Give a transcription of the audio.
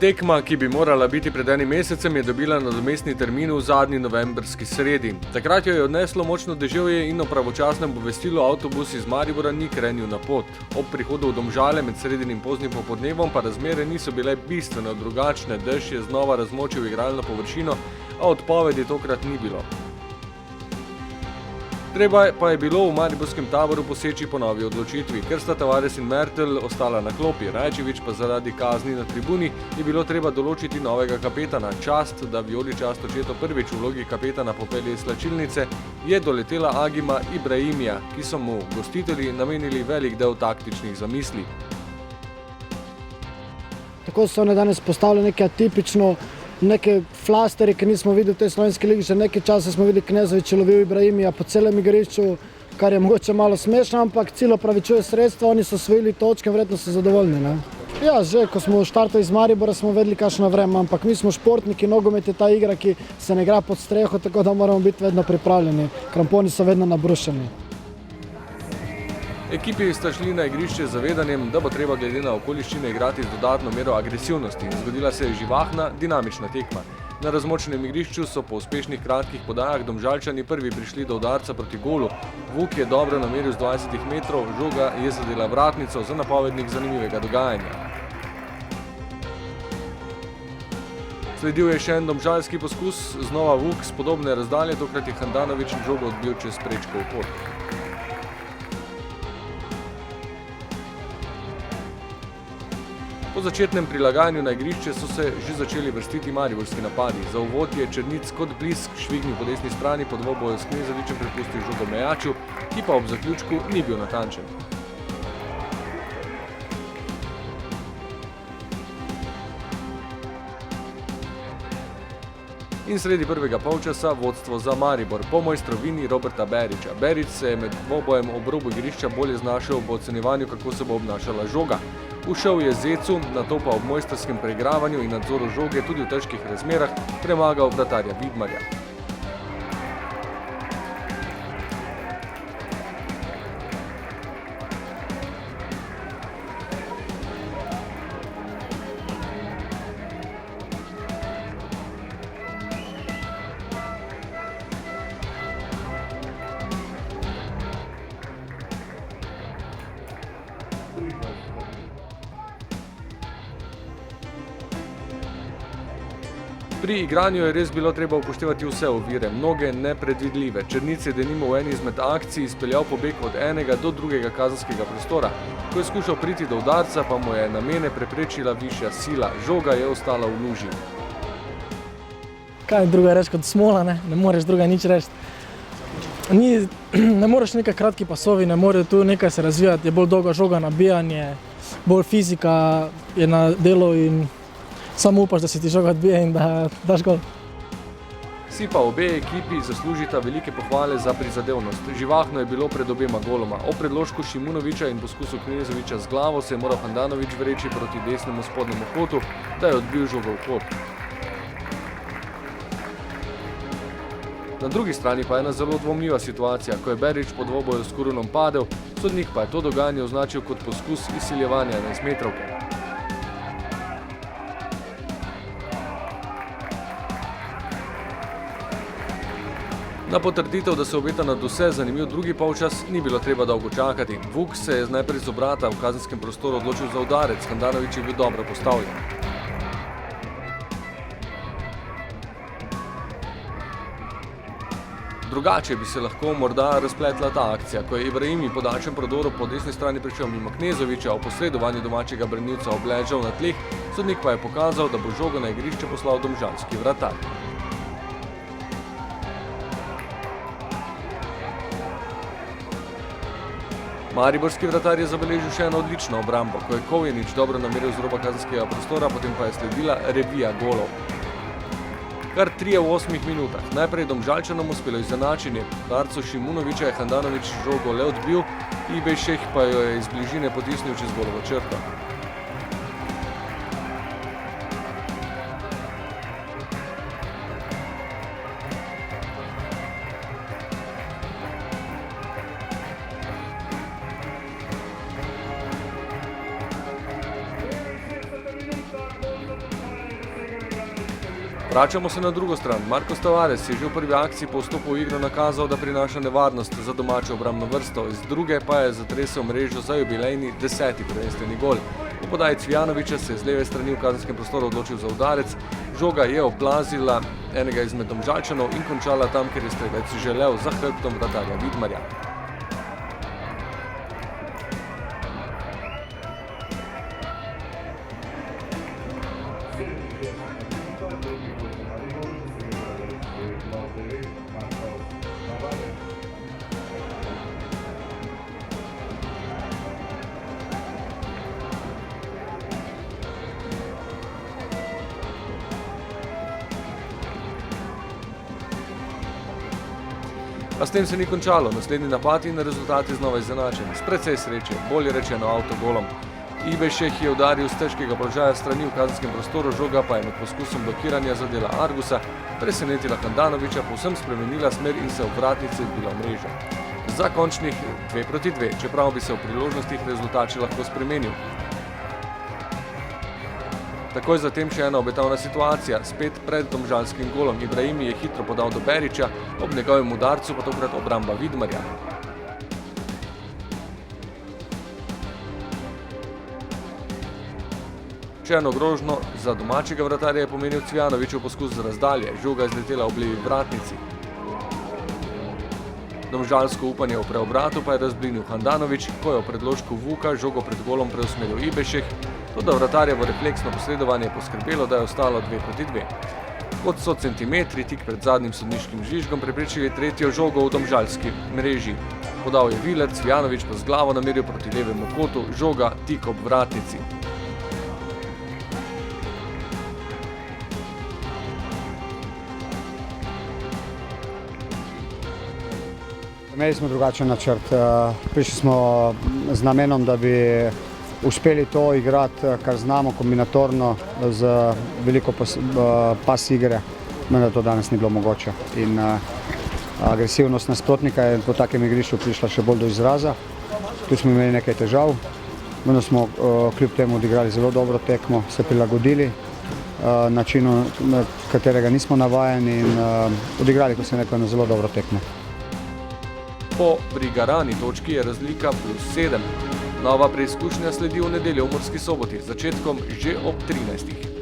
Tekma, ki bi morala biti pred enim mesecem, je dobila nadomestni termin v zadnji novembrski sredi. Takrat jo je odneslo močno deževje in o pravočasnem obvestilu avtobus iz Maribora ni krenil na pot. Ob prihodu v Domžale med sredinim poznim popoldnevom pa razmere niso bile bistveno drugačne, dež je znova razmočil igralno površino, a odpovedi tokrat ni bilo. Treba pa je bilo v mariborskem taboru poseči po novi odločitvi, ker sta Tavares in Mertelj ostala na klopi, Rajčević pa zaradi kazni na tribuni je bilo treba določiti novega kapetana. Čast, da vijoličast očeto prvič v vlogi kapetana popelje iz slačilnice, je doletela Agima Ibrahimija, ki so mu gostitelji namenili velik del taktičnih zamisli. Tako so one danes postavili nekaj atipično, neke flasteri, ki nismo videli v tej slovenski ligi, že nekaj časa smo videli Knezović lovil Ibrahimija po celem igrišču, kar je mogoče malo smešno, ampak cilj opravičuje sredstva, oni so osvojili točke, verjetno so zadovoljni, ne? Ja, že ko smo štartali iz Maribora, smo vedeli kakšno vreme, ampak mi smo športniki, nogomet je ta igra, ki se ne igra pod streho, tako da moramo biti vedno pripravljeni, kramponi so vedno nabrušeni. Ekipi sta šli na igrišče z zavedanjem, da bo treba glede na okoliščine igrati z dodatno mero agresivnosti. Zgodila se je živahna, dinamična tekma. Na razmočenem igrišču so po uspešnih kratkih podajah Domžalčani prvi prišli do udarca proti golu. Vuk je dobro nameril z 20 metrov, žoga je zadela vratnico za napovednik zanimivega dogajanja. Sledil je še en domžalski poskus, znova Vuk s podobne razdalje, tokrat je Handanović žogo odbil čez prečkov pot. Po začetnem prilagajanju na igrišče so se že začeli vrstiti mariborski napadi. Za uvod je Črnic kot blisk švignil po desni strani, po dvoboju s Knezovićem prepustil žogo Mejaču, ki pa ob zaključku ni bil natančen. In sredi prvega polčasa vodstvo za Maribor po mojstrovini Roberta Berića. Berić se je med dvobojem ob robu igrišča bolje znašel v ocenjevanju, kako se bo obnašala žoga. Ušel je Zecu, nato pa ob mojstrskem preigravanju in nadzoru žoge tudi v težkih razmerah premagal vratarja Vidmarja. Pri igranju je res bilo treba upoštevati vse ovire, mnoge nepredvidljive. Črnic je denimo v eni izmed akcij izpeljal pobeg od enega do drugega kazenskega prostora. Ko je skušal priti do udarca, pa mu je namene preprečila višja sila. Žoga je ostala v luži. Kaj druga reči kot smola, ne moreš druga nič reči. Ne moreš nekaj kratki pasovi, ne more tu nekaj se razvijati, je bolj dolga žoga, nabijanje, bolj fizika je na delu in samo upaš, da se ti žoga odbije in da daš gol. Si pa obe ekipi zaslužita velike pohvale za prizadevnost. Živahno je bilo pred obema goloma. O predložku Šimunovića in poskusu Knezovića z glavo se je moral Handanović vreči proti desnemu spodnemu kotu, da je odbil žogo v kot. Na drugi strani pa je ena zelo dvomljiva situacija, ko je Berić po dvoboju s Kurunom padel, sodnik pa je to dogajanje označil kot poskus izsiljevanja 11-metrovke. Na potrditev, da se obeta nadvse zanimiv drugi polčas, ni bilo treba dolgo čakati. Vuk se je najprej z obrata v kazenskem prostoru odločil za udarec, Handanović je bil dobro postavljen. Drugače bi se lahko morda razpletla ta akcija, ko je Ibrahimi po daljšem prodoru po desni strani prišel mimo Knezovića, o posredovanju domačega branilca obležal na tleh, sodnik pa je pokazal, da bo žogo na igrišče poslal domžalski vratar. Mariborski vratar je zabeležil še eno odlično obrambo, ko je Kovjenić dobro nameril z roba kazenskega prostora, potem pa je sledila revija golov. Kar 3 v 8 minutah. Najprej Domžalčanom uspelo izenačenje. Udarcu Šimunovića je Handanović žogo le odbil, Ibejšek pa jo je iz bližine potisnil čez golovo črto. Vračamo se na drugo stran. Marcos Tavares je že v prvi akciji po vstopu v igro nakazal, da prinaša nevarnost za domačo obrambno vrsto, iz druge pa je zatresel mrežo za jubilejni 10. prvenstveni gol. Po podaji Cvijanovića se je z leve strani v kazenskem prostoru odločil za udarec, žoga je oplazila enega izmed Domžalčanov in končala tam, ker je strelec želel, za hrbtom vratarja Vidmarja. A s tem se ni končalo. Naslednji napad in rezultat je znova izenačen. S precej sreče, bolje rečeno avtogolom. Ibešeh je udaril z težkega položaja strani v kazenskem prostoru, žoga pa je med poskusom blokiranja zadela Argusa, presenetila Handanovića, povsem spremenila smer in se v vratnici vbila v mrežo. Za končnih 2-2, čeprav bi se v priložnostih rezultat še lahko spremenil. Takoj zatem še ena obetavna situacija, spet pred domžalskim golom. Ibrahimi je hitro podal do Berića, ob njegovem udarcu pa tokrat obramba Vidmarja. Še eno grožnjo za domačega vratarja je pomenil Cvijanovićev poskus z razdalje, žoga je zletela v levi vratnici. Domžalsko upanje v preobratu pa je razblinil Handanović, ko je v predložku Vuka žogo pred golom preusmeril Ibešeh, toda vratarjevo refleksno posredovanje je poskrbelo, da je ostalo 2-2. Kot so centimetri tik pred zadnjim sodniškim žvižgom preprečili tretjo žogo v domžalski mreži. Podal je Viler, Cvijanović pa z glavo nameril proti levemu kotu, žoga tik ob vratnici. Imeli smo drugačen načrt. Prišli smo z namenom, da bi uspeli to igrati, kar znamo, kombinatorno z veliko pas igre, vendar to danes ni bilo mogoče. In agresivnost nasprotnika je po takem igrišču prišla še bolj do izraza. Tu smo imeli nekaj težav, vendar smo kljub temu odigrali zelo dobro tekmo, se prilagodili načinu, na katerega nismo navajeni in odigrali, ko se nekaj, na zelo dobro tekmo. Po prigarani točki je razlika +7. Nova preizkušnja sledi v nedeljo v Murski Soboti, z začetkom že ob 13.